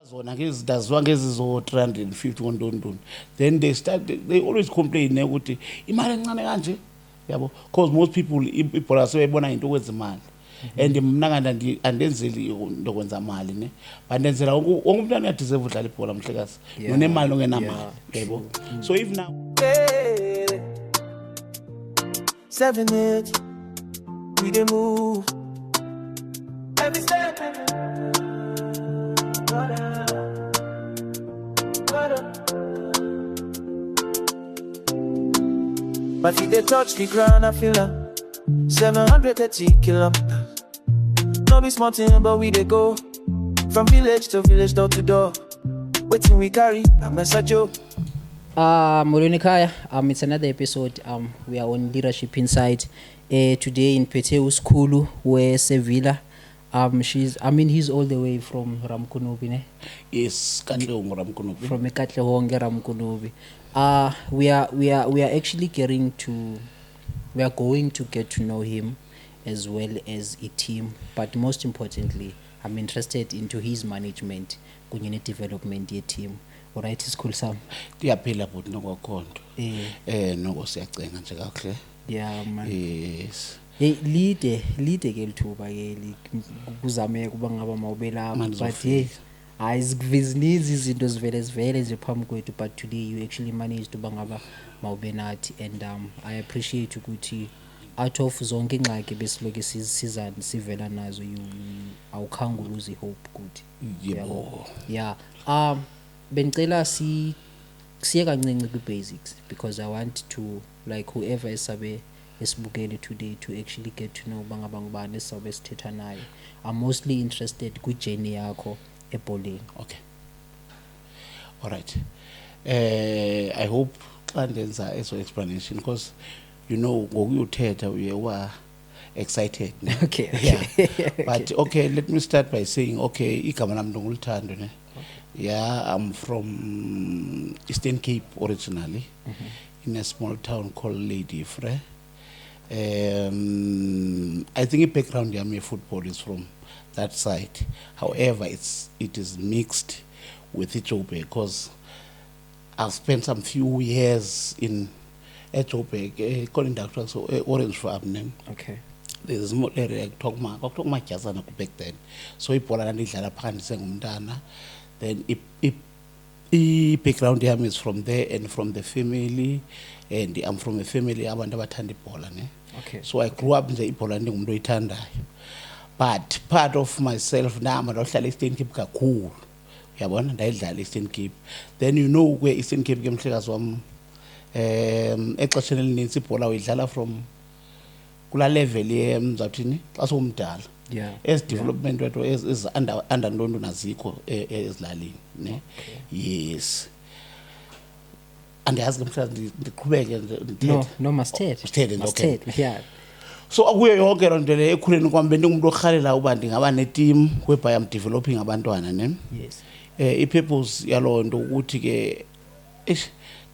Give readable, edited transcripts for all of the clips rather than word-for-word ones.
zona ngezidaziwa ngezizo 350 ngontoni. Then they always complain ukuthi imali encane kanje yabo, because most people ibhola sebebona into okwenza imali. And mina nganda andenzeli ndokwenza imali ne, but ndenzela wonke umuntu uyadeserve udlala ibhola mhlekazi nonemali ongenamali yabo. So if now 7-8 we dey move every step. My feet they touch the ground, I feel 730 kilometers. No be small thing, but we they go from village to village, door to door. Waiting we carry a message. Molweni Khaya, it's another episode. We are on Leadership Insight. Today in Peteus Kulu, where Sevilla. He's all the way from Ramkunubi, ne? yes, Katlehong Ramkunubi. From Katlehong Ramkunubi. We are actually going to get to know him as well as a team. But most importantly, I'm interested into his management, kunye development ye team. Alright, it's cool, Sam. Ndiyaphila but nokukhonto. Noko siyacenga nje kahle. Yeah, man. Yes. Hey, lide ke lithuba ke kuzame kuba ngaba mawubela, but hey, ayizivizinizi izinto zivele nje phambi kwethu, but today you actually managed uba ngaba mawubenathi, and I appreciate ukuthi out of zonke ingxaki besiloke sizana sivela nazo you awukhange lose hope good. Yebo. Yeah. Bengicela siye kancinci ku basics, because I want to, like, whoever esabe esibukele today to actually get to know bangaba ngubani esabe sithetha naye. I'm mostly interested ku journey yakho ebholeni. Okay. All right. I hope xa ndenza eso explanation, because you know ngokuyothetha uye wa excited ne? Okay. Yeah. But okay, let me start by saying okay, igama lami nguluthando ne. Yeah, I'm from Eastern Cape originally, in a small town called Lady Fre. I think the background yami football is from that side. However, it is mixed with Ethiopia, because I've spent some few years in Ethiopia, calling doctor so Orange Farm name. Okay. There's more like talk majazana back then. So ipola nandidlala phakathi sengumntana. Then background yami is from there and from the family, and I'm from a family abantu abathanda ibhola ne. Okay. So I grew up nje ibhola ndingumuntu oyithandayo. But part of myself nami ndahlala eStern Cape kakhulu. Uyabona ndayidlala eStern Cape. Then you know where eStern Cape ke mhlekazi wami exesheni elininzi ibhola uyidlala from kula level yemzathini xa somdala. Yeah. As development wethu is under ntonto nazikho ezilalini ne. Yes. Andiyazi mhlawumbe ndiqhubeke ndithethe. No, must okay. Yeah. So akuyo yonke loo nto le ekhuleni kwami bendingumuntu orhalela uba ndingaba neteam whereby I'm developing abantwana ne. Yes. I-purpose yaloo nto ukuthi ke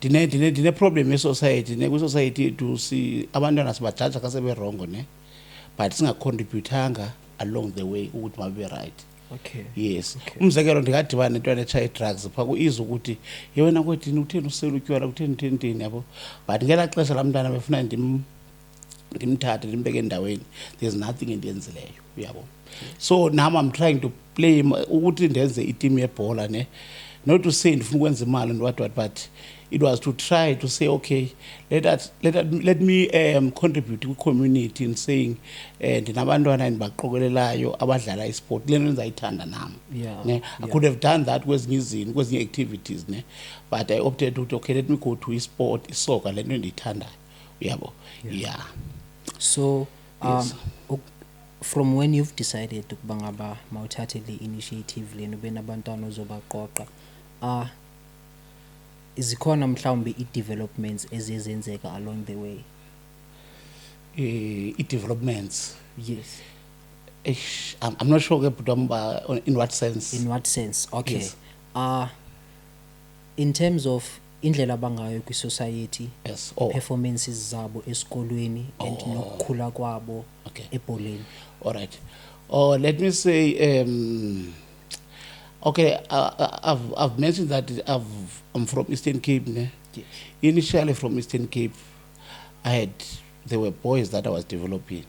ndine problem ye-society ne. Kwi-society yethu abantwana sibajaja xa seberongo ne, but singacontributanga along the way ukuthi mabe right. Okay. Yes. Okay. Umzekelo ndingadibana nentwana etshaye drugs pha kuiza ukuthi yewena kwethini utheni usela utywala kutheni yabo, but ngela xesha lamntana befuna ndimthathe ndimbeke endaweni, there's nothing endiyenzileyo uyabo. So now I'm trying to play ukuthi ndenze iteam yebhola ne, not to say ndifuna ukwenza imali and what, but it was to try to say okay, let me contribute to the community in saying ndinabantwana endibaqokelelayo abadlala isport lento ndizayithanda nami. Yeah. I could have done that kwezinye izinto kwezinye activities ne, but I opted to okay, let me go to sport, isoccer, lento endiyithandayo uyabo. Yeah. So Yes. From when you've decided ukuba ngaba mawuthathe le initiative lena ube nabantwana ozobaqoqa, izikhona mhlawumbe i-developments ezenzeka along the way? I-developments. Yes. I'm not sure but in what sense. In what sense? Okay. Yes. In terms of indlela abangayo kwi-society, Yes. performances zabo esikolweni and nokukhula kwabo Okay. ebholeni. All right. Let me say Okay, I've mentioned that I'm from Eastern Cape. Ne? Yes. Initially from Eastern Cape, there were boys that I was developing.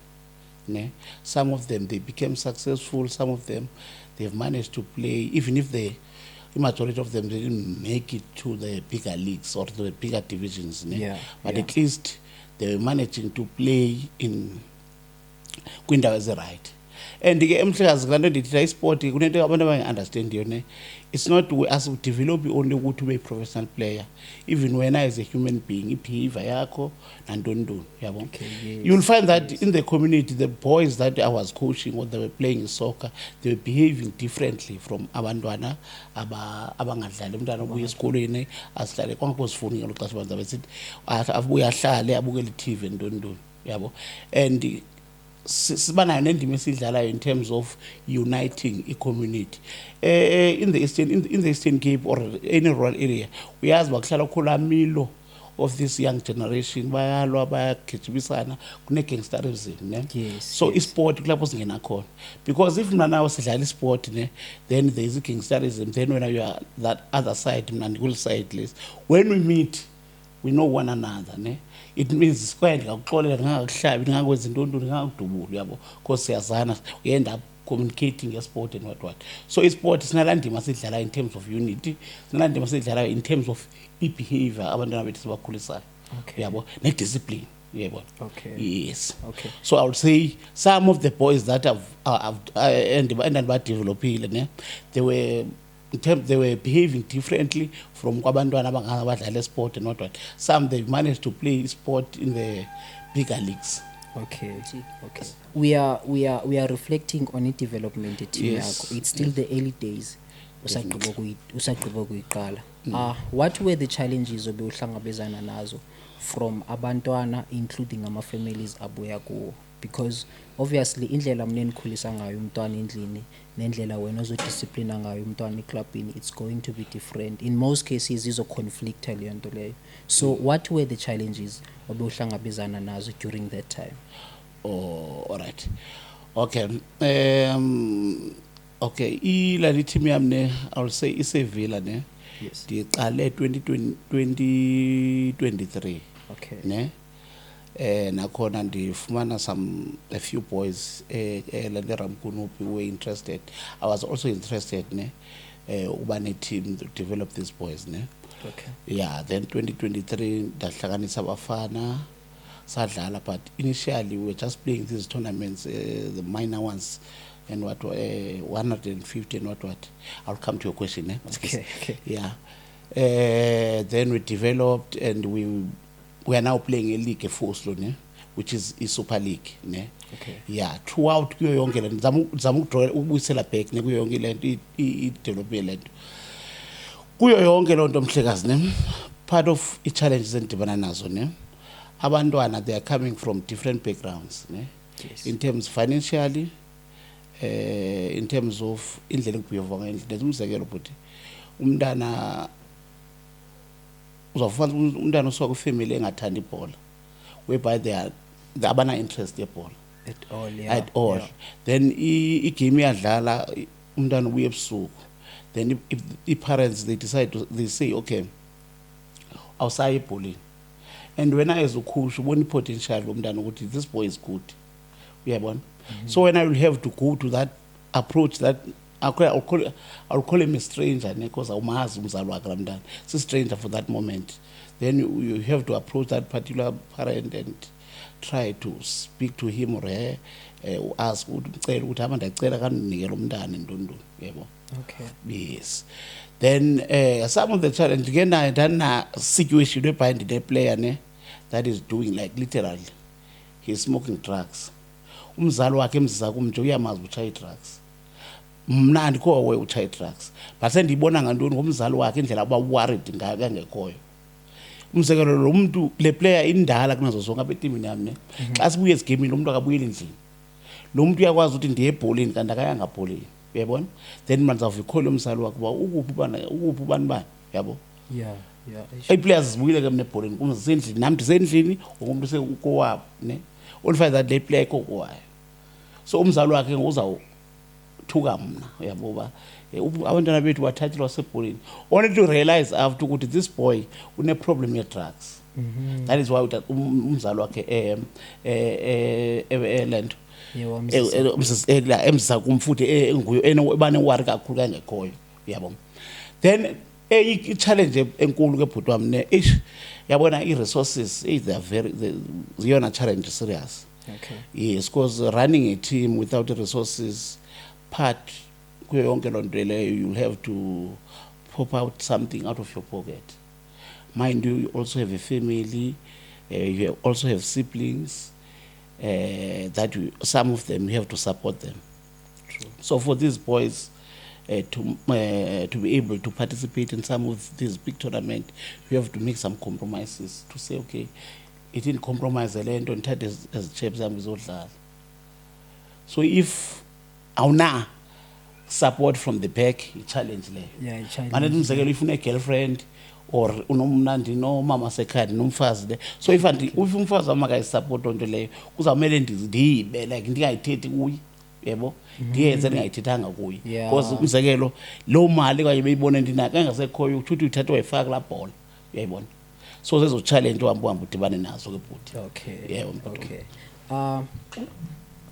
Ne? Some of them, they became successful. Some of them, they've managed to play, even if the majority of them didn't make it to the bigger leagues or to the bigger divisions. Ne? Yeah, But yeah. at least they were managing to play in kwindawo ezirayithi. And ke emhlekazi kanti ndithi isport kunento abantu abangayi-understand yone. It's not as we develop only ukuthi ube professional player. Even when as a human being, i-behavior yakho nantoni yabo. Okay, yes, You'll find that in the community, the boys that I was coaching or they were playing in soccer, they were behaving differently from abantwana abangadlali. Umntwana ubuya esikolweni asihlale kwangekho sifuni ngelo xesha abantu besithi abuye ahlale abukele i-TV ntoni yabo. And sibanayo nendima esidlalayo in terms of uniting i-community. In the Eastern Cape or any rural area, uyazi bakuhlala khona milo of this young generation, bayalwa bayagijimisana kune-gangsterism, ne? Yes, So yes. isport kulapho singena khona, because if mna nawe sidlala isport, ne, then there is a-gangsterism. Then when you are that other side, mna ndikule side less, when we meet we know one another, ne? It means sikwaye ndingakuxolela ndingangakuhlabi ndingakwenza intoni ndingakudubula yabo, because siyazana, we end up communicating ngesport and what. So isport sinalaa ndima sidlalayo in terms of unity, sinalaa ndima sidlalayo in terms of i-behavior abantwana bethu sibakhulisayo. Okay. Yabo, ne-discipline, yabo. Okay. Yes. Okay. So I would say some of the boys that developing, ne, they were behaving differently from kwabantwana abadlala sport and what. Some they managed to play sport in the bigger leagues. Okay. Okay. We are reflecting on it development team Yes. yakho. It's still the early days. Usagqiba kuyiqala. What were the challenges obewuhlangabezana nazo from abantwana including ama-families abuya kuwo? Because obviously indlela mna enikhulisa ngayo umntwana endlini nendlela wena ozodisciplina ngayo umntwana eklabhini, it's going to be different. In most cases izo-conflicta leyo nto leyo. So what were the challenges obewuhlangabezana nazo during that time? Oh, all right. Okay. Okay. Ilali team yam ne, I will say iSevilla ne. Yes. Ndiqale 2023. Okay. Ne. Nakhona ndifumana a few boys la Ramkunupi were interested. I was also interested ne uba ne team to develop these boys ne. Okay. Yeah, then 2023 ndahlanganisa abafana sadlala, but initially we were just playing these tournaments, the minor ones and 150 and what. I'll come to your question, eh? Okay. Yeah. Then we developed and we are now playing a league, a force, ne, which is a Super League, ne. Okay. Yeah, throughout kuyo yonke le zamu draw ubuyisela back ne kuyo yonke lento i-develop lento. Kuyo yonke lonto mhlekazi ne, part of i-challenges endibana nazo ne, abantwana they are coming from different backgrounds ne. Yes. In terms financially, in terms of indlela ekubehave ngayo. Ndenza umzekelo bhuti, umntana uzawufuna umntana osuka kwifamily engathanda ibhola, whereby they abana interest yebhola At all, yeah. at all. Yeah. Then igame iyadlala umntana ubuye ebusuku, then if parents they say okay awusayi ebholeni, and when I ezokhusha ubona i-potential umntana ukuthi this boy is good, uyabona. So when I will have to go to that approach, that I'll call him a stranger because awumazi umzali wakhe la mntana, it's a stranger for that moment. Then you have to approach that particular parent and try to speak to him or her, ask ukuthi ucela ukuthi hamba ndiyacela kandinikele umntana ntoni yebo. Okay. Yes. Then some of the challenge again I done a situation whereby the player ne that is doing like literally he's smoking drugs. Umzali wakhe emzisa kumnje uyamazi utshaya drugs. Mna andikho aware utshaya drugs, but sendiyibona ngantoni ngomzali wakhe indlela aba worried ngayo kangekhoyo. Umzekelo lo muntu le player indala kunazo zonke abetimini yami ne. Xa sibuye esigemini lo muntu akabuyeli endlini. Lo muntu uyakwazi ukuthi ndiye ebholeni kanti akayanga ebholeni. Uyabona? Then manizawuva ikholo umzali wakhe uba ukuphi ubani yabo. Yeah. I-players zibuyile ke mna ebholeni kumzisendlini nami ndisendlini umuntu sekowabo ne. All find that le player kowayo. So umzali wakhe ukuthuka mna uyabo ba abantwana bethu bathathelwa sebholeni only to realize after ukuthi this boy une problem ye drugs. That is why umzali wakhe lento emzisa kumfuthi enguyo enobane worry kakhulu kangekhoyo uyabo. Then i-challenge enkulu ke bhuti wami ne yabona i-resources they are very ziyona challenge serious. Okay. Yes, because running a team without the resources part kuyo yonke loo nto leyo you'll have to pop out something out of your pocket. Mind you also have a family, you also have siblings, that some of them you have to support them. True. So for these boys to be able to participate in some of these big tournaments, you have to make some compromises to say, okay, it didn't compromise the land on that as chaps and with. So if awuna support from the back, you challenge le. Yeah, challenge. And then if a girlfriend or unomnandi no mama sekhaya nomfazi le. So if umfazi amaka support onto leyo kuzamele ndizibe like ndingayithethi kuyi yebo ndiyenze ndingayithethanga kuyi because umzekelo lo mali kwaye beyibona ndinaka engasekhoyo ukuthi uthatha wayifaka la bhola uyayibona. So there's a challenge uhamba udibane nazo ke bhuti. Okay. Yeah, okay.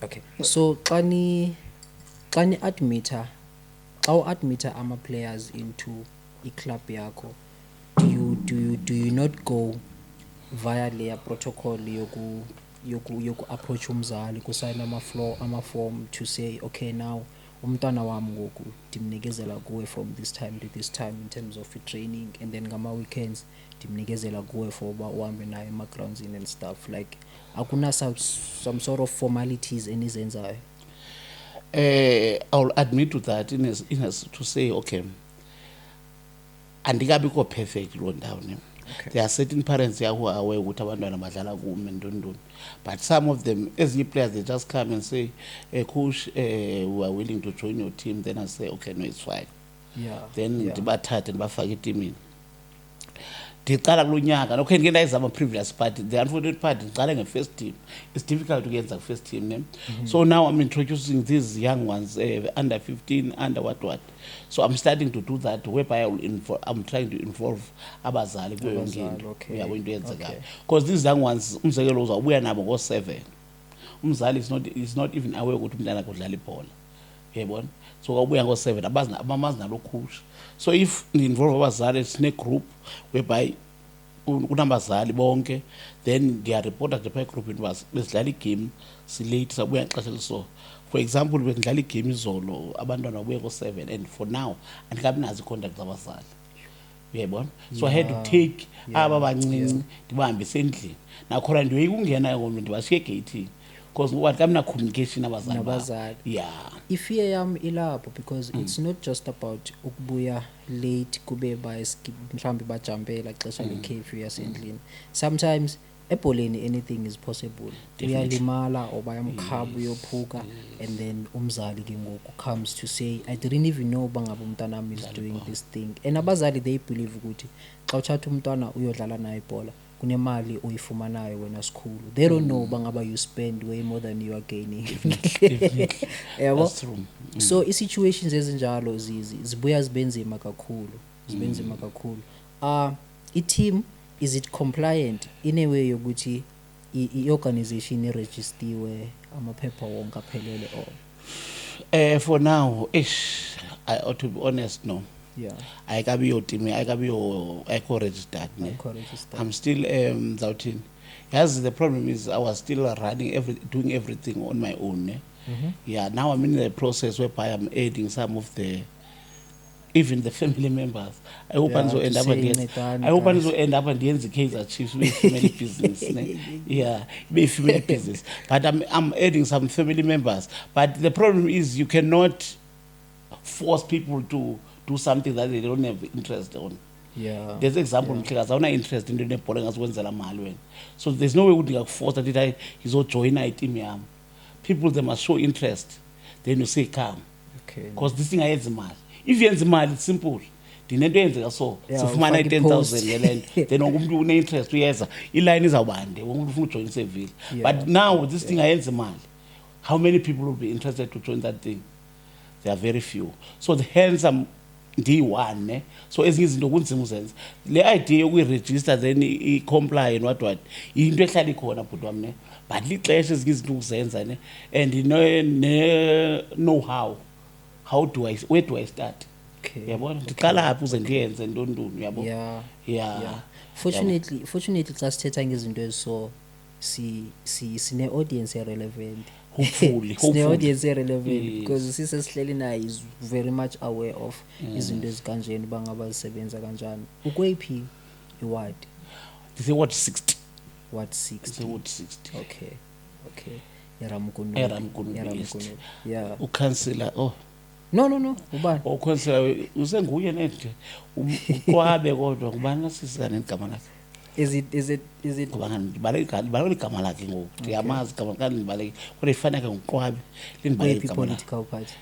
Okay. So xa ni admitter ama players into i-club yakho, do you not go via layer protocol yoku approach umzali kusayina ama form to say okay now umntwana wami ngoku ndimnikezela kuwe from this time to this time in terms of training, and then ngama weekends ndimnikezela kuwe for uba uhambe naye ema-grounds and stuff, like akuna some sort of formalities enizenzayo? I'll admit to that in as to say okay andikabikho perfect loo ndawo ne. Okay. There are certain parents here who are aware ukuthi abantwana badlala kume ntoni, but some of them as the players they just come and say coach we are willing to join your team, then I say okay no it's fine, then ndibathathe ndibafake etimini. Ndiqala kulo nyaka okay ndike ndayizama previous part, the unfortunate part ndiqale nge-first team. It's difficult to get the first team ne? So now I'm introducing these young ones under 15 under what, so I'm starting to do that whereby I'm trying to involve abazali kuyo yonke into uyabo into yenzekayo because these young ones umzekelo uzawubuya nabo ngo-7 umzali is not even aware ukuthi umntana kudlala ibhola uyayibona. So kwawubuya ngo-7 abamazi nalo coach. So if ni-involve abazali sine-group whereby kunabazali bonke, then ndiyaripota nje phaa egrouphini uba besidlala igame silate sabuya ngexesha eliso. For example bendidlala igame izolo abantwana babuye ngo-7 and for now andikabi nazo ii-contact zabazali uyayibona. So I had to take aba bancinci ndibahambise endlini nakhona ndiyoyika ukungena engomntu ndibashiye egeyithini because ngoba ndikabina-communication abazali. Yeah. Ifear yam ilapho because it's not just about ukubuya late kube mhlawumbi bajampela xesha le-curfew yasendlini. Sometimes ebholeni anything is possible. Uyalimala or bayamkhaba uyophuka and then umzali ke ngoku comes to say I didn't even know bangaba umntwana wami is doing this thing, and abazali they believe ukuthi xa uthatha umntwana uyodlala naye ibhola kunemali uyifumanayo wena sikhulu. They don't know bangaba you spend way more than you are gaining. Yabo. So i-situations ezinjalo zibuya zibenzima kakhulu i-team is it compliant in a way yokuthi i-organization iregistiwe amaphepha wonke aphelele or for now to be honest no. yeah ayikabi yo team ayikho registered ne. I'm still zawuthini yazi the problem is I was still doing everything on my own ne. Yeah, now I'm in the process whereby I'm aiding some of even the family members. I hope I end up at the end the Kaizer Chiefs with family business ne. Yeah, be family business, but I'm aiding some family members, but the problem is you cannot force people to do something that they don't have interest on. yeah There's example mhlekazi awuna interest into nebhola engazikwenzela mali wena, so there's no way ukuthi ngakuforce that izojoyina iteam yami. People they must show interest, then you say come, okay because this thing ayenza imali. If yenza imali it's simple, ndinento eyenzeka so sifumana i-10,000 ngelento then wonke umuntu une-interest uyeza iline izawubande wonke umuntu ufuna ujoyina isevile. But now this thing ayenza imali, how many people will be interested to join that thing? they are very few. So hence ndiyi-one ne, so ezinye izinto kunzima uzenza. Le idea yokuyiregister then i-comply and what yinto ehlala ikhona bhuti wam ne, but lixesha ezinye izinto ukuzenza ne, and know how do I, where do I start? Okay. Yabona ndiqala phi uze ndiyenze ntoni yabo. Yeah. Fortunately xa sithetha ngezinto eziso sine-audience erelevant. Hopefully. Sine-audience erelevant because sisesihleli naye is very much aware of izinto ezikanjeni uba ngaba zisebenza kanjani. Ukweyiphi iward? They say what 60. Ward 60. They say what 60. Okay. Eramkunube. East. Yeah. Ukansila No. Ubani? Ukansila usenguye nje. Uqwabe kodwa kubani asisana igama lakhe. Is it Ngoba ngibale igama lakhe ngoku. Ndiyamazi igama lakhe ngibale. Kodwa ifana ke ngoqwabe. Lindibale igama lakhe. political party?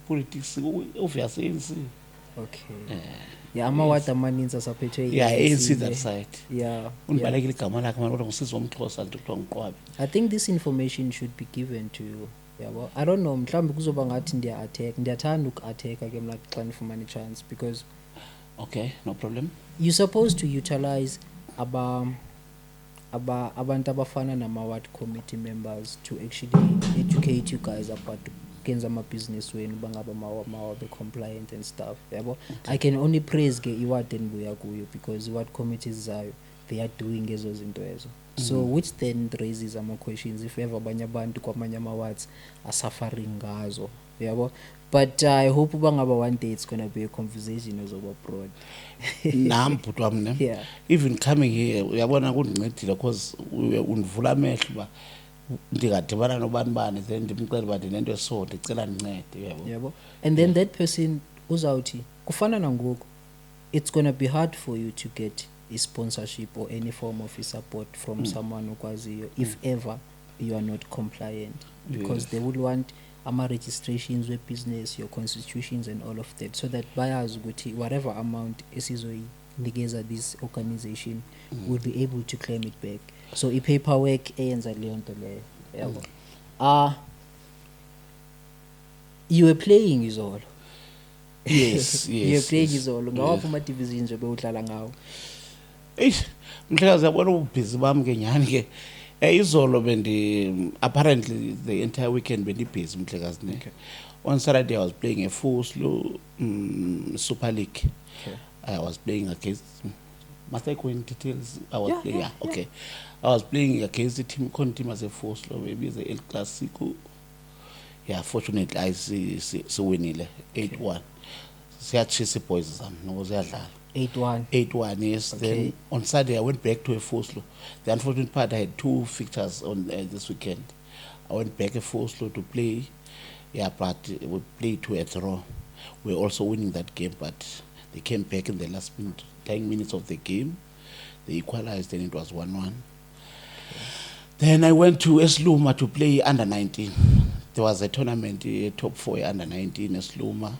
Politics obviously ANC. Okay. Yeah, amaward amaninzi asaphethwe Yeah, ANC that side. Yeah. Undibalekile igama lakhe manje kodwa ngusisi womXhosa nto kuthiwa ngiqwabe. I think this information should be given to yabo. I don't know, mhlawumbe kuzoba ngathi ndiyathanda uku-attack ke mna xa ndifumana i-chance because Okay, no problem. you're supposed to utilize abantu abafana nama-ward committee members to actually educate you guys about kenza ama-business wenu bangaba mawabe compliant and stuff yabo. I can only praise ke iward endibuya kuyo because iward committees zayo they are doing ezo zinto ezo. So which then raises ama-questions if ever abanye abantu kwamanye ama-wards are suffering ngazo yabo. But I hope uba ngaba one day it's gonna be a conversation ezoba broad. Nam bhuti wam ne. Yeah. Even coming here uyabona kundincedile because undivula amehlo uba ndingadibana nobani then ndimcela uba ndinento eso ndicela ndincede yabo. And then that person uzawuthi kufana nangoku it's gonna be hard for you to get a sponsorship or any form of support from someone okwaziyo if ever you are not compliant because they would want ama-registrations we-business, your constitutions and all of that so that bayazi ukuthi whatever amount esizoyinikeza this organization will be able to claim it back. So i-paperwork eyenza leyo nto leyo yabo. You were playing izolo. Yes. You were playing izolo. Ngawaphi ama-divisions obewudlala ngawo? Mhlekazi yabona ubhizi bami ke nyani ke izolo apparently the entire weekend bendibhizi mhlekazi ne. On Saturday I was playing a full slow Super League. I was playing against must I go in details? I was playing okay. I was playing against the team as a full slow, maybe the El Clasico. Yeah, fortunately I see winile 8-1. Siyatshisa boys zami no ziyadlala. 8-1, yes. Okay. Then on Saturday I went back to a Foslo. The unfortunate part I had 2 fixtures on this weekend. I went back a Foslo to play. Yeah, but we played to a draw. We were also winning that game, but they came back in the last 10 minutes of the game. They equalized and it was 1-1. Then I went to Esluma to play under 19. There was a tournament, a top 4 under 19 Esluma.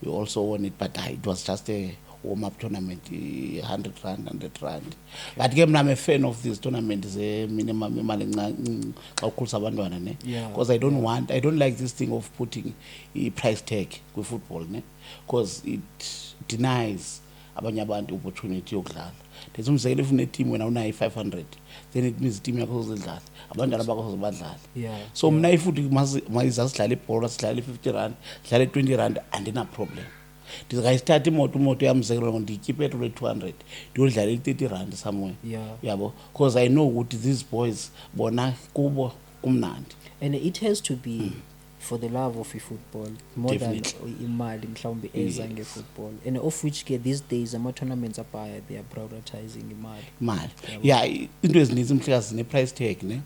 We also won it, but it was just a warm-up tournament, 100 rand. But again, I'm a fan of this tournament. Minimum because I don't like this thing of putting a price tag with football, because it denies abanye abantu opportunity yokudlala. There's umzekelo if une-team wena unayo 500, then it means team yakho uzodlala abantwana bakho bazobadlala. So mna ifuthi mayiza sidlala ibhola sidlala 50 rand, sidlala 20 rand andina problem. Ndizayisthatha imoto yamzekelo ndiyikhiphe etrol 200 ndiyodlala 30 rand somewhere. Yabo, because I know ukuthi these boys bona kubo kumnandi. And it has to be for the love of football more Definitely. than imali mhlawumbe eza nge-football, and of which ke these days ama-tournaments abaya they are prioritizing imali. Yeah, into ezininzi mhlekazi ne-price tag ne.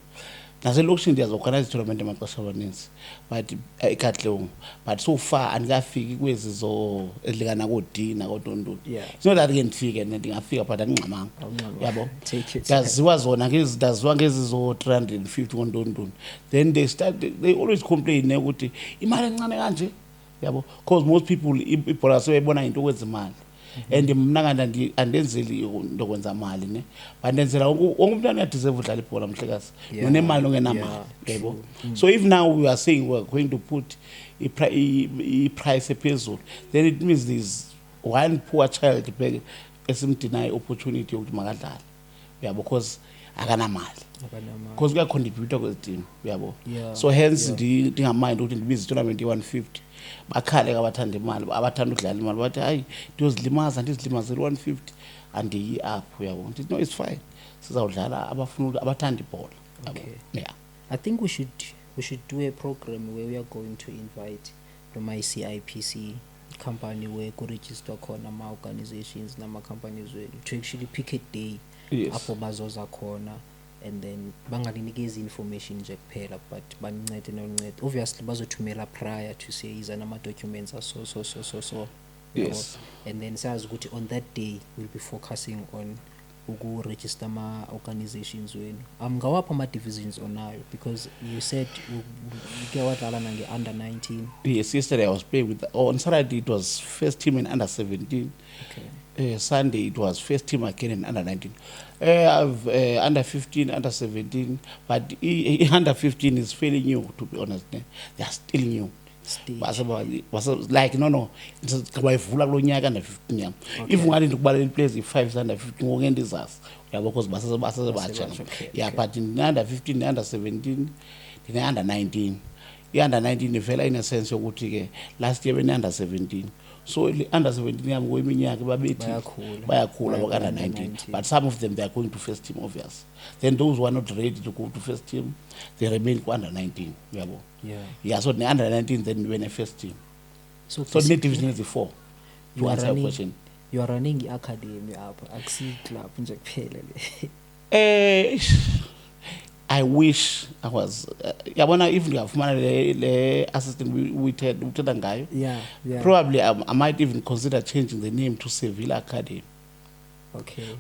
Naselokishini ndiyazoorganize tournament amaxesha amaninzi, but eKatlehong, but so far andikafiki kwezi edlikana koD nakotontoni. It's not that ke ndifike ndingafika but andingxamanga. Yabo, ndaziwa zona ndaziwa ngezi zo-350 kontontoni. Then they always complain ukuthi imali encane kanje. Yabo, because most people ibhola sebebona into okwenza imali. and mna kanti andenzeli ndokwenza mali ne but ndenzela wonke umntwana uyadeserve udlala ibhola mhlekazi nonemali ongenamali yebo so if now we are saying we are going to put i-price ephezulu then it means there's one poor child back esimdeny opportunity yokuthi makadlale yabo because akanamali because kuyacontribute kwezi team yabo so hence ndingamind ukuthi ndibize i-tournament ye-150 bakhale kabathanda imali abathanda ukudlala imali bathi hayi ndiyozilimaza ndizilimaze 150 andiyi up yabo ndithi no it's fine sizawudlala abafuna abathanda ibhola yabo yeah I think we should do a program where we are going to invite my CIPC company where ku-register khona ama-organizations nama-companies wethu to actually pick a day apho bazoza khona and then banganinikeza information nje kuphela but banincede noncede obviously bazothumela prior to say iza nama-documents so yes and then sazi ukuthi on that day we'll be focusing on uku-register ama-organizations wenu ngawaphi ama-divisions onayo because you said uke wadlala nange-under 19 yes yesterday I was playing with on Saturday it was first team in under 17 Sunday it was first team again in under 19 I've under 15 under 17 but under 15 is fairly new to be honest they are still new was like no bayivula kulonyaka under 15 yam if ungathi ndikubalela players i5 under 15 ngoku ndizasi uyabo because basebatsha yeah but in under 15 under 17 ndine under 19 i-under 19 ivela in a sense yokuthi ke last year bene under 17 so under 17 yami kweminyaka babethi bayakhula baka-under 19 but some of them they are going to first team obvious then those who are not ready to go to first team they remain ku-under 19 uyabo yeah so ne-under 19 then wene first team so ne-division ezi-4 to answer your question you are running i-academy apha akusiyi-club nje kuphela le I wish I was yabona if ngiyafumana le assistant uthetha ngayo probably I might even consider changing the name to Sevilla Academy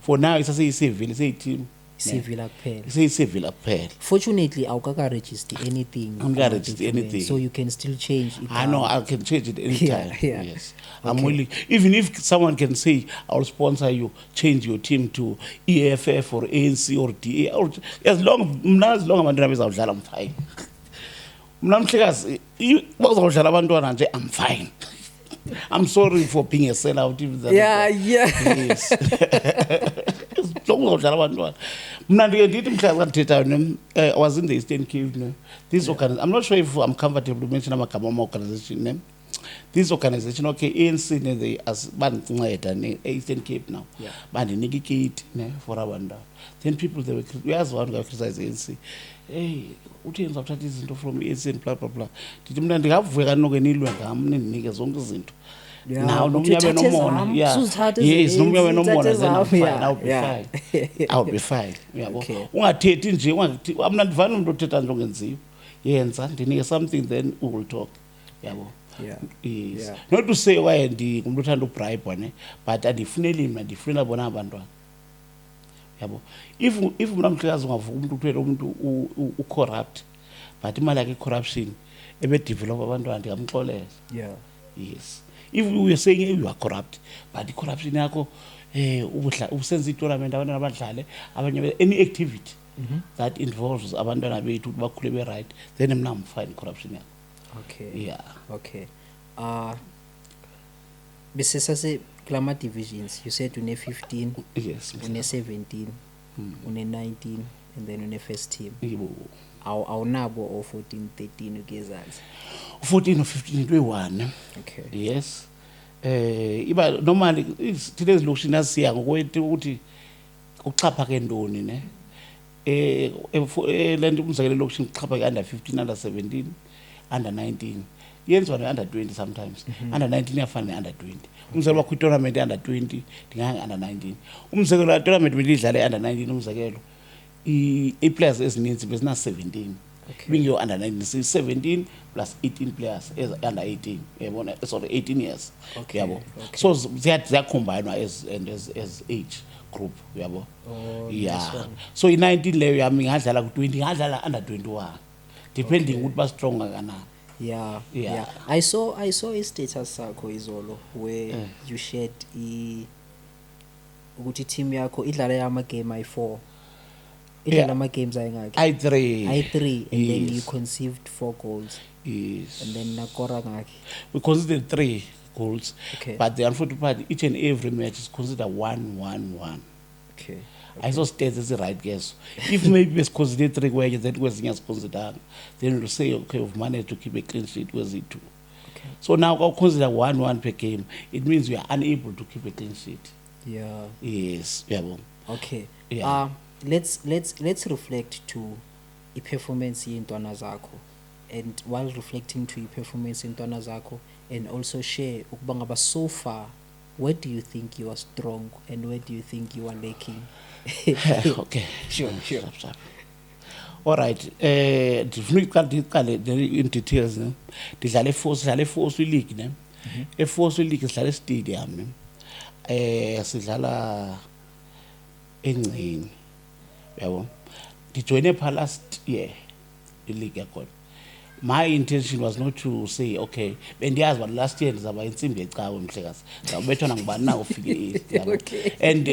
for now it's a Sevilla team Sevilla kuphela Sevilla kuphela fortunately awukaka-register anything so you can still change it. I know I can change it anytime yes I'm Okay. willing even if someone can say I'll sponsor you change your team to EFF or ANC or DA or as long abantwana bezawudlala I'm fine mna mhlekazi bazawudlala abantwana nje I'm fine I'm sorry for being a sellout even that yes uzawudlala abantwana mna ndike ndithi mhlekazi kandithethayo I was in the Eastern Cape this organization I'm not sure if I'm comfortable to mention amagama ama-organization name this organization okay ANC they as bandinceda ne-Eastern Cape now bandinika ikiti for abantu then people they were uyazi abantu criticize ANC hey uthi uzawuthatha izinto from ANC and blah blah blah ndithi mna ndingavuya kanoko nilwe ngam nindinike zonke izinto now nomnyabe nomona yes nomnyabe nomona then I'll be fine uyabo ungathethi nje mna ndivana umuntu othetha nje ongenziyo yenza ndinike something then we will talk yabo yes not to say why ngumuntu othanda ubribe ne but andifuneli mna ndifunela bona abantwana yabo if mna mhlekazi ungavuka umuntu uthwele umuntu u-corrupt but imali yakhe i-corruption ebe-develop abantwana ndingamxolela yes if we are saying you are corrupt but i-corruption yakho usenza i-tournament abantwana badlale abanye any activity that involves abantwana bethu ukuthi bakhule be-right then mna I'm fine corruption yakho bese sase kulama divisions you said une-15 yes une-17 une-19 and then une-first team awunabo o-14 13 ugezansi 14 or 15 into eyi-1 yes iba normally thina ezilokishini asiya ngokwethu ukuthi kuxhaphake ntoni ne le nto umzekelo elokishini kuxhaphake under 15 under 17 under 19 yenziwa ne-under 20 sometimes under 19 iyafana ne-under 20 umzekelo wakho i-tournament under 20 ndinganga under 19 umzekelo wa-tournament belidlala under 19 umzekelo ii-players ezininzi bezina 17 bingiyo under 19 17 plus 18 players under 18 yabona sorry 18 years yabo so ziyacombinwa as age group yabo so i-19 leyo yami ngadlala ku-20 ngadlala under 21 depending ukuthi ba strong kangakanani Yeah, Yeah. yeah. I saw a status sakho izolo where you shared ukuthi team yakho idlala ama game ayi4. Idlala ama games ayingaki? I3. I3 and then you Yes. conceived 4 goals Yes. and then nakora ngaki. We considered 3 goals. Okay. But the unfortunate part, each and every match is considered 1-1-1. Okay. I saw states as the right guess. If maybe it's considered 3 wages, that was considered, then we'll say, okay, we've managed to keep a clean sheet, was it 2? Okay. So now I'll consider 1-1 per game. It means we are unable to keep a clean sheet. Yeah. Yes, yeah. Okay. Yeah. Let's reflect to I performance yentwana zakho, and while reflecting to I performance yentwana zakho, and also share ukuba ngaba so far where do you think you are strong and where do you think you are lacking? Okay. Sure. Sharp. All right. Ndifuna uyiqale in details ne. Sidlala eForce League ne. eForce League sidlala stadium ne. Sidlala eNgcini. Yabo. Ndijoine pha last year ileague yakhona. My intention was not to say okay bendiyazi but last year ndizaba insimbi ecawe mhlekazi ngabethona ngubani na ufike east yabo. Okay. And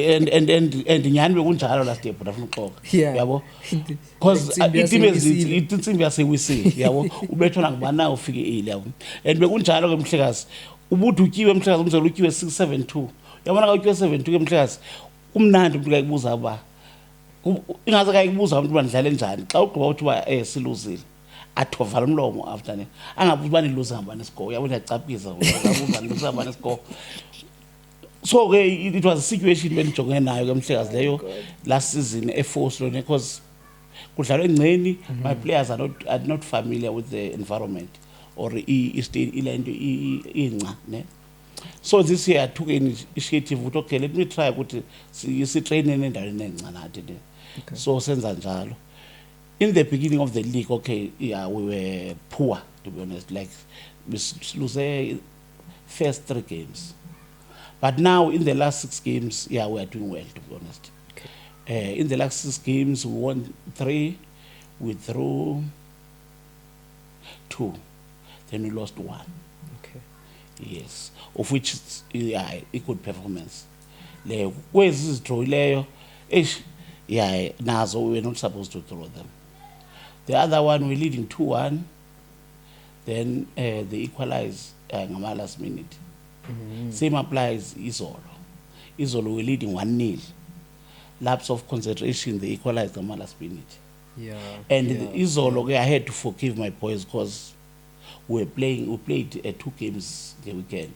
nyani bekunjalo last year but afuna uxoxa Yeah. yabo because Insimbi itime yasewisile. insimbi yasewisile yabo ubethona ngubani na ufike east yabo. And bekunjalo ke mhlekazi ubuthi utyiwe mhlekazi umzelo utyiwe 672 yabona ka utyiwe 72 ke mhlekazi kumnandi umuntu kayibuza ba ingaze kayibuza umuntu bandlale njani xa ugqiba uthi ba siluzile athovala umlomo after ne angabuza bani lose ngabani score yabona yacaphiza ngabuza lose ngabani score. So ke it was a situation benijongene nayo ke mhlekazi leyo last season eForce lo because kudlalwa eNgceni my players are not familiar with the environment or ilento inca ne. So this year I took an initiative ukuthi okay let me try ukuthi si train endaweni enca nathi ne. So senza njalo. In the beginning of the league, okay, yeah, we were poor, to be honest. Like, we lose first 3 games. But now, in the last 6 games, yeah, we are doing well, to be honest. Okay. In the last 6 games, we won 3, we drew 2, then we lost 1. Okay. Yes, of which is a good performance. Where's this draw? Yeah, nazo we were not supposed to throw them. The other one we're leading 2-1, then they equalize ngama last minute. Same applies Izolo. Izolo we're leading 1-0. Lapse of concentration, they equalized ngama last minute. Yeah. And yeah. Izolo, I had to forgive my boys because we played 2 games the weekend.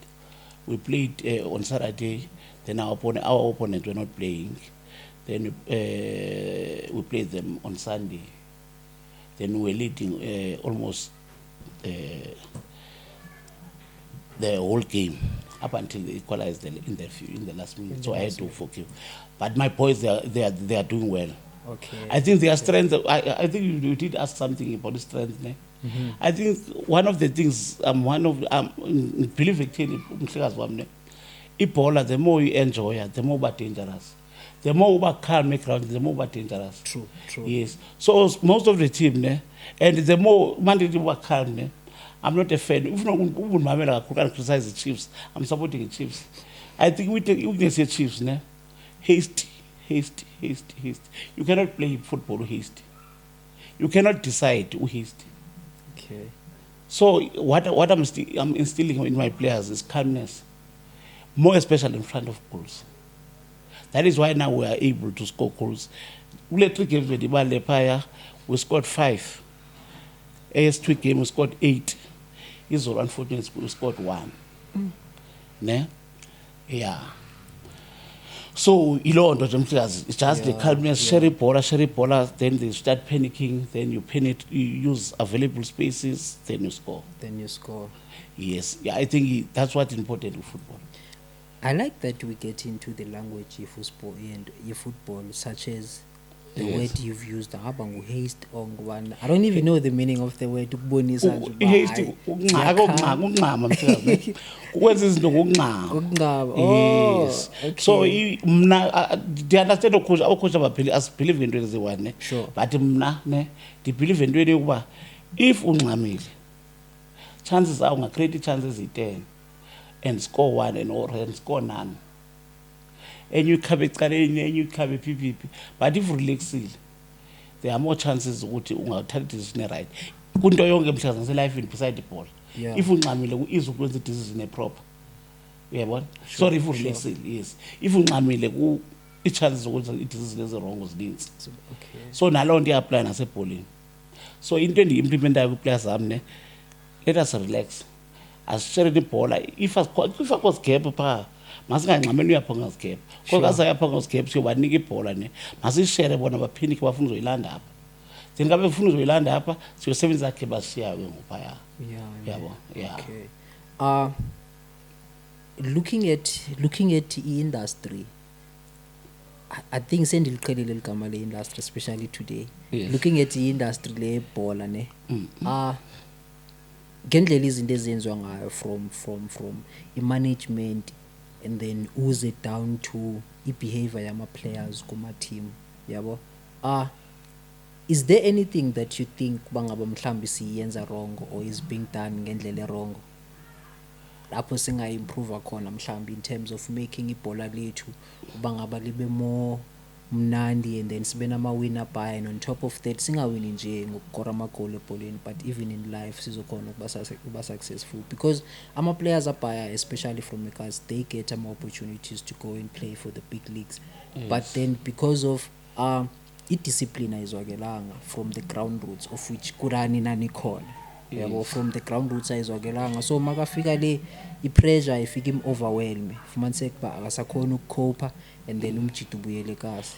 We played on Saturday, then our opponent were not playing. Then we played them on Sunday. Then we were leading almost the whole game up until they equalized in the last minute. So I had to forgive. But my boys, they are doing well. Okay. I think their strength. I think you did ask something about the strength. Ne? I think one of the things believe it. Ebola, the more you enjoy it, the more dangerous. The more over calm make ground, the more dangerous. True. Yes. So most of the team, ne, and the more mandate over calm, ne, I'm not a fan. If not, criticize the Chiefs. I'm supporting the Chiefs. I think we can say Chiefs, ne, hasty. You cannot play football hasty. You cannot decide who hasty. Okay. So what I'm instilling in my players is calmness, more especially in front of goals. That is why now we are able to score goals. We 3 games with Lepaya, we scored 5. AS2 game we scored 8. Israel unfortunately we scored 1. Ne? Yeah. So it's just the calmness, sherry baller, then they start panicking, then you use available spaces, then you score. Yes. Yeah, I think that's what's important in football. I like that we get into the language of football, such as the word you've used, haste or I don't even know the meaning of the word. Yes. So I understand as believe in the one. Sure. But they believe in the if unqamile chances are ungacreate chances eyi-10 and score 1 and score none, enye uyikhabe ecaleni enye uyikhabe ephipiphi. But if relaxile there are more chances ukuthi ungathatha i-decision e-right kunto yonke mhlawumbe ngaselifini beside ibhola. Yeah. If ungxamile ku-easy ukwenza i-decision e-proper, uyayibona. Sorry, if relaxile, yes, if ungxamile i-chances zokwenza i-decision ezi-wrong zininzi. Okay. So naloo nto i-apply nasebholeni. So into endiyi-implementayo kwi-players zam ne, let us relax, asishereni ibhola. If akho sigephu phaa masingangxameli uyapha ngazigephu, kodwa azayapha ngazigephu siyobanika ibhola ne, masishere bona baphinike bafuna uzoyilanda apha. Then ngabe befuna uzoyilanda apha siyosebenzisa khe basishiyayo ke ngophaya. Yabo. Yeah. Okay. Looking at industry, I think sendiliqhelile ligama le industry, especially today. Yes. Looking at the industry le bhola ne, ngendlela izinto ezenziwa ngayo from i-management and then uze down to i-behavior yama-players kuma-team, yabo. Is there anything that you think bangaba mhlambi siyenza wrong or is being done ngendlela wrong lapho singa-improve khona mhlambi in terms of making ibhola lethu bangaba libe more mnandi and then sibe nama-winner by, and on top of that singawini nje ngokukora amagoli ebholeni but even in life sizokhona ukuba successful, because ama-players abhaya especially from ekhaya they get ama-opportunities to go and play for the big leagues. Yes. But then because of i-discipline ayizwakelanga from the ground roots of which kurani nani khona, yabo. From the ground roots ayizwakelanga, so makafika le i-pressure ifika im-overwhelme fumaniseke uba akasakhona ukukhopha and then umjito ubuyele kasi.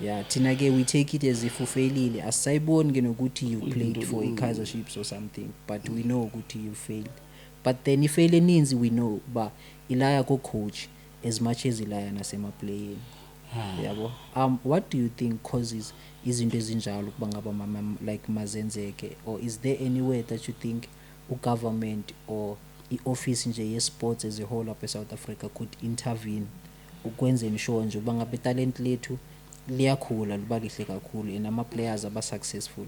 Yeah, thina ke we take it as if ufailile, asisayiboni ke nokuthi you played for i-Kaizer Chiefs or something, but we know ukuthi you failed. But then ifail eninzi we know ba ilaya ko-coach as much as ilaya nasemaplayeni. Yabo. What do you think causes izinto ezinjalo ukuba ngaba like mazenzeke, or is there any way that you think u-government or i-office nje ye-sports as a whole up e-South Africa could intervene ukwenzeni sure nje uba ngabe talent lethu liyakhula liba lihle kakhulu and ama-players aba-successful?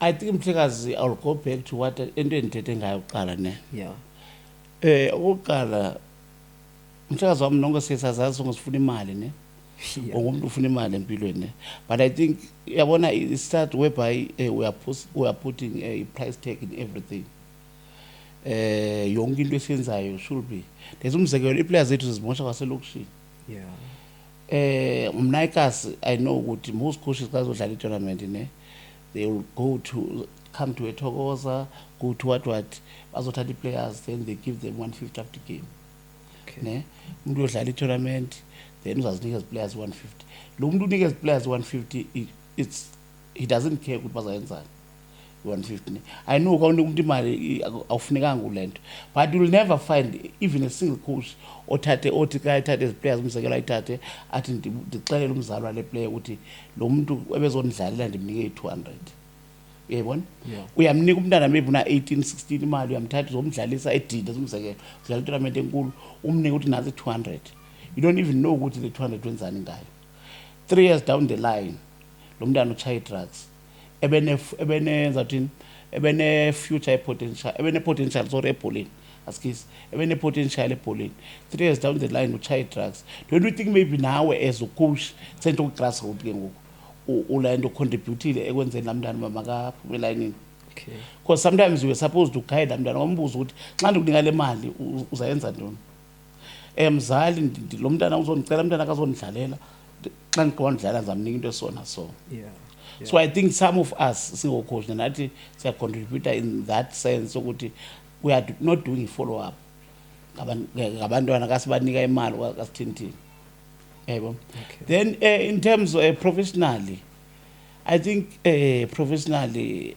I think Mhlekazi, I'll go back to what into endithethe ngayo kuqala ne. Yeah. Okokuqala Mhlekazi wami nonke siyasazazi ngosifuna imali ne. Yeah. Ongumuntu ufuna imali empilweni ne. But I think yabona it start whereby we are putting a price tag in everything. Yonke into esiyenzayo should be. There's umzekelo i-players zethu zimosha kwaselokishini. Yeah. Mnaikasi, I know ukuthi most coaches xa zodlala i-tournament ne, they will come to a Thokoza, go to what bazothatha i-players, then they give them 150 after game. Okay. Ne, umuntu uyodlala i-tournament then uzazinika players 150. Lo muntu unika players 150, he doesn't care ukuthi bazayenzani 150 ne. I know kwawunika umuntu imali awufunekanga ulento, but you will never find even a single coach othi ka ethathe ezi players umzekelo ayithathe athi ndixelele umzali wale player ukuthi lo muntu ebezondidlalela ndimnike i-200. Uyayibona? Yeah. Uyamnika umntana maybe una 18 16 imali, uyamthatha uzomdlalisa edide umzekelo udlala i-tournament enkulu umnike ukuthi nazi 200. You don't even know ukuthi le 200 wenzani ngayo. 3 years down the line lo mntana uchaya drugs ebenenza thini ebene future potential potential sorry ebholeni askisi potential ebholeni. 3 years down the line uchaya drugs. Don't you think maybe nawe as a coach sento grassroots ke ngoku ulento contributile ekwenzeni lamntana makaphume elayinini? Okay. Because sometimes we are supposed to guide lamntana wambuza ukuthi xa ndikunika le mali uzayenza ntoni. Mzali lo mntana uzondicela mntana akazondidlalela xa ndikwadlala ndizamnika into esona so. Yeah. So I think some of us single coach nathi siya contribute in that sense ukuthi we are not doing follow up ngabantwana kasibanika imali kasithini. Yebo. Then in terms of professionally, I think professionally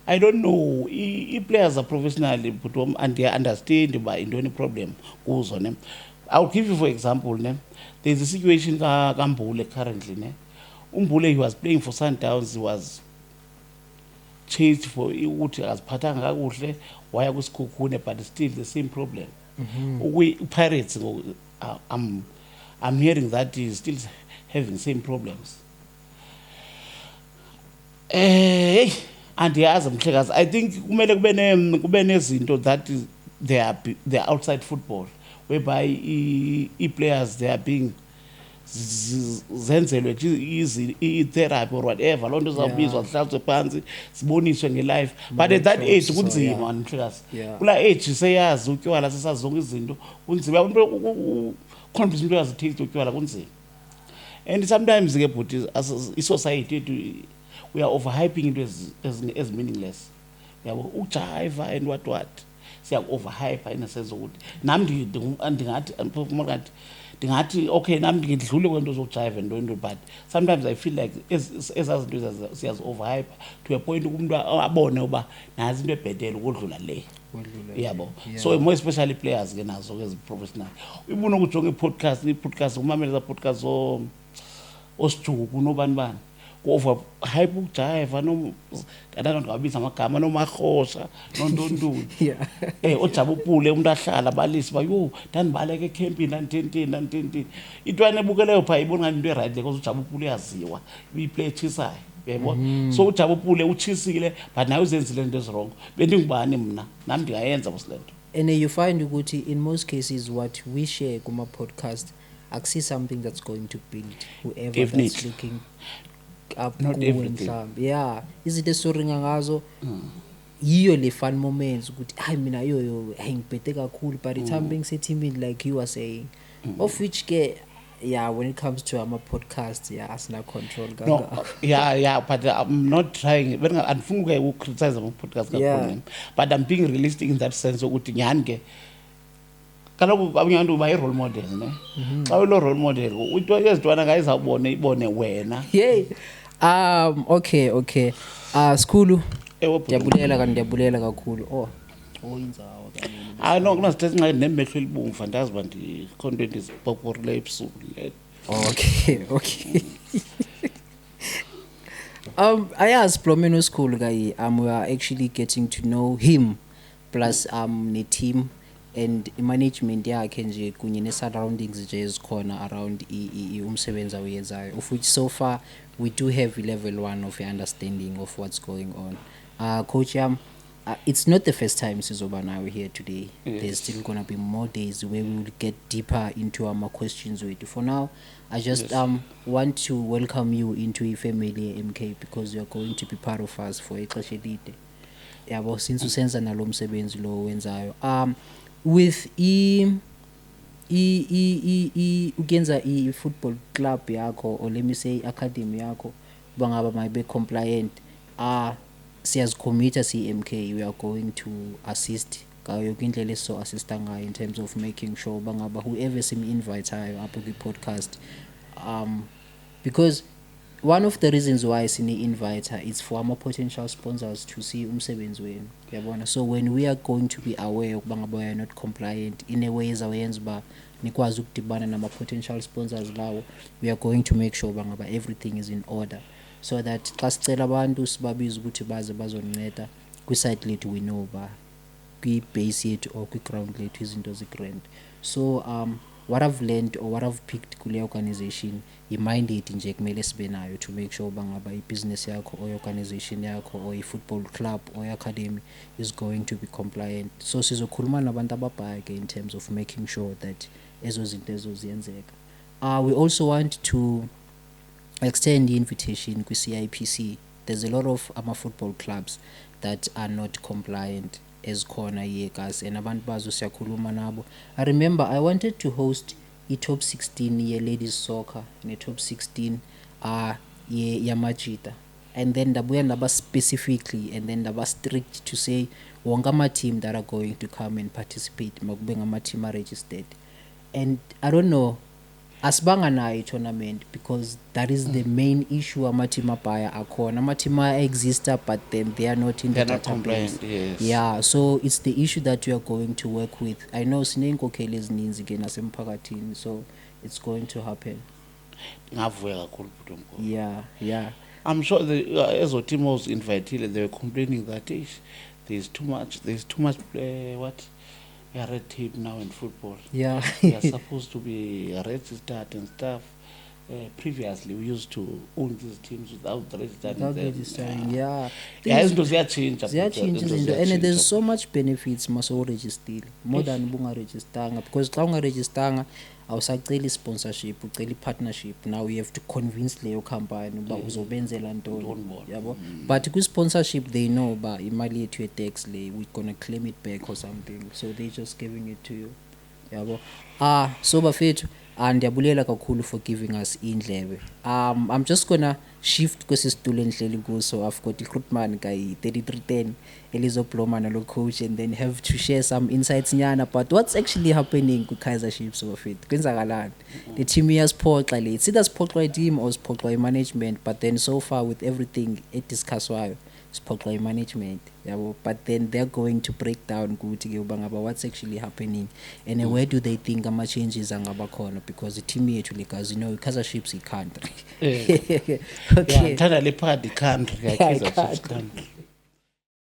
I don't know if players are professionally but and they understand by into problem kuzo ne. I'll give you for example ne, there's a situation ka Mbule currently ne. Umbule, he was playing for Sundowns, he was chased for ukuthi aziphathanga kakuhle waya kuSikhukhune, but still the same problem. We Pirates I'm hearing that he's still having same problems. Hey, andiyazi mhlekazi. I think kumele kube nezinto that they are outside football, whereby players they are being zenzelwe i-therapy or whatever, loo nto izawubizwa zihlalutshwe phantsi ziboniswe nge-life. But at that age So, kunzima mhlekazi. Yeah. Kulaa age seyazi utywala, sesazi zonke izinto, kunzima ukhonfisa into yazitaste utywala kunzima. And sometimes ke bhuti i-society yethu we are overhyping into as meaningless. Yabo ujayiva and what siya-overhyper in a sense ukuthi nam ndingathi okay nam ngidlule kwento zokujayiva into, but sometimes I feel like ezaa zinto siyazi-overhyper to a point umntu abone uba nazi into ebhetele ukodlula le. Yabo. So more especially players ke nazo ke zi-professional. Ubona ukujonga i-podcast umamela za podcast osijuku nobani ku-overhype ukujayiva ndingabiza amagama nomarhosha nontontoni. Ojabupule umntu ahlala abalise uba yho ndandibaleka ekhempini ndanditheni. Intwana ebukeleyo phaa ibona ngathi into erayithi le because ujabupule uyaziwa iplay etshisayo. Uyayibona? So ujabupule utshisile but naye uzenzile into ezirongo. Bendingubani mna nam ndingayenza mos le nto. And you find ukuthi in most cases what we share kuma podcast akusi something that's going to build whoever Definitely. that's looking up Not kuwe everything. mhlawumbe. Yeah, izinto esoringa ngazo yiyo le fun moments ukuthi hayi mina yoyo hayi ngibhede kakhulu, but the time being timid like you are saying, of which ke when it comes to our podcast asina control No, kangako. but I'm not trying. Andifuni ke ukcriticize ama-podcast kakhulu, but I'm being realistic in that sense ukuthi nyhani ke kaloku abanye abantu bayi-role model ne. Xa uyilo role model ezintwana ngayizawubone ibone wena. Yay. Okay. Skulu. Ewe bhuti. Ndiyabulela kakhulu. Inzawo kanye. No kunazithetha inxayi nemehlo elibomvu andazi uba ndikhonto endizipoporileyo ebusuku le. Okay. Ayazi Blomeni uSkhulu kayi, we are actually getting to know him plus ne team and management yakhe nje kunye ne surroundings nje ezikhona around umsebenzi awenzayo, of which so far we do have level 1 of understanding of what's going on. Coach it's not the first time sizoba nawe here today. Yes. There's still gonna be more days where we will get deeper into our questions with you. For now, I just want to welcome you into a family MK because you are going to be part of us for ixesha elide. Yabo since usenza nalo msebenzi lo wenzayo. With ukenza football club yakho, or let me say academy yakho, bangaba mayibe compliant, siyazicommita MK, we are going to assist ngayo yonke indlela eso assista ngayo in terms of making sure bangaba whoever sim-invitayo apho kwi-podcast, because one of the reasons why sini-invita is for our potential sponsors to see umsebenzi wenu, yabona. So when we are going to be aware ukuba ngaba we are not compliant in a way ezawenza uba nikwazi ukudibana nama-potential sponsors lawo, we are going to make sure bangaba everything is in order, so that xa sicela abantu sibabiza ukuthi baze bazoninceda kwi-site lethu we know ba kwi-base yethu or kwi-ground lethu izinto zi-grand. So what I've learned or what I've picked kule organization i-minded nje kumele sibe nayo to make sure bangaba i-business yakho or i-organization yakho or i-football club or i-academy is going to be compliant. So sizokhuluma nabantu ababhaya ke in terms of making sure that ezo zinto ezo ziyenzeka. We also want to extend the invitation kwi-CIPC. There's a lot of football clubs that are not compliant ezikhona yekas, and abantu bazo siyakhuluma nabo. I remember I wanted to host i-top 16 ye-ladies soccer ne-top 16 yamajita, and then ndabuya ndaba specifically and then ndaba strict to say wonke ama-team that are going to come and participate makube ngama-team are-registered. And I don't know, asibanga nayo i-tournament because that is the main issue. Ama-team abhaya akhona, ama-team exista but then they are not in the They're not database. compliant, yes. Yeah, so it's the issue that we are going to work with. I know siney'nkokheli ezininzi ke nasemphakathini, so it's going to happen. Ndingavuya kakhulu bhuti omkhulu. Yeah. I'm sure ezo team invited, they were complaining that there's too much red tape now in football. Yeah. They are supposed to be registered and stuff. previously we used to own these teams without registering Without them. registering, yeah. Yeah, izinto ziyatshintsha. Ziyatshintsha izinto izinto and ziyatshintsha. there's so much benefits masowurejistile more than bungarejistanga, because xa ungarejistanga awusaceli sponsorship, ucela partnership. Now you have to convince leyo company uba uzobenzela ntoni, yabo. But kwi-sponsorship they know uba imali yethu ye-tax le we're gonna claim it back or something, so they just giving it to you, yabo. So bafethu, ndiyabulela kakhulu for giving us indlebe. I'm just gonna shift kwesi situlo endihleli kuso. I've got iGrootman kayi 3310 elizobloma nalo coach, and then have to share some insights nyana about what's actually happening kwi-Kaizer Chiefs bafethu. Kwenzakalani? The team iyasiphoxa le. It's either siphoxwa i-team or siphoxwa i-management, but then so far with everything ediscusswayo siphoxwa i-management, yabo. But then they're going to break down ukuthi ke uba ngaba what's actually happening and where do they think ama-changes angaba khona, because the team yethu le guys, you know, Kaizer Chiefs i-country. Yeah, Okay. ngithanda le phakathi country, Kaizer Chiefs country.